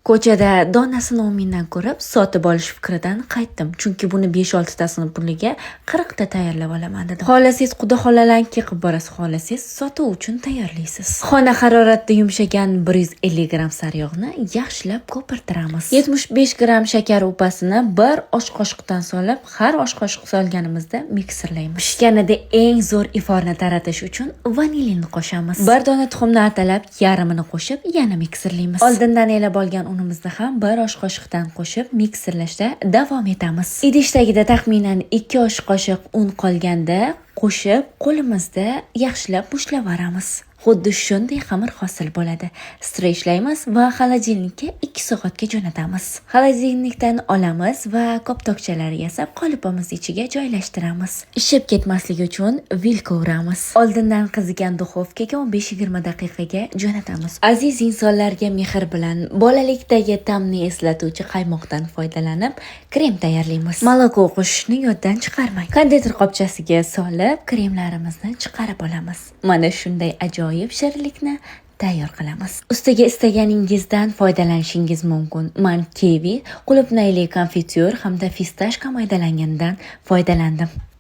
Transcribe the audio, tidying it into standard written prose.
Ko'chada donasini 10 mingdan ko'rib, sotib olish fikridan qaytdim. Chunki buni 5-6 tasini puliga 40 ta tayyorlab olaman dedim. Xohlasangiz Xudo xolalanki qilib borasiz, xohlasangiz sotuv uchun tayyorlaysiz. Xona haroratida yumshagan 150 gram sariyog'ni yaxshilab ko'pirtiramiz. 75 gram shakar upasini bir osh qoshiqdan solib, har osh qoshiq solganimizda mikserlaymiz. Pishganida eng zo'r iforni taratish uchun vanilinni qo'shamiz. Bir dona tuxumni atalab, yarmini qo'shib, yana mikserlaymiz. Oldindan elab olgan unimizni ham bir osh qoshiqdan qo'shib mikserlashda davom etamiz. Idish tagida taxminan 2 osh qoshiq un qolganda qo'shib, qo'limizda yaxshilab mushtlab olamiz. Xuddi shunday xamir hosil bo'ladi. Strechlaymiz va xolodilnikka 2 soatga jo'natamiz. Xolodilnikdan olamiz va koptokchalar yasab qolipimiz ichiga joylashtiramiz. Ishib ketmasligi uchun vilka uramiz. Oldindan qizigan duxovkaga 15-20 daqiqaga jo'natamiz. Aziz insonlarga mehr bilan bolalikdagi ta'mni eslatuvchi qaymoqdan foydalanib krem tayyorlaymiz. Moloko qo'shishni yoddan chiqarmang. Konditer qopchasiga solib, kremlarimizni chiqarib olamiz. Mana shunday ajoyib shirinlikni tayyor qilamiz. Ustiga istaganingizdan foydalanishingiz mumkin. Men kivi, qulupnayli konfityor hamda fistashka maydalanganidan foydalandim.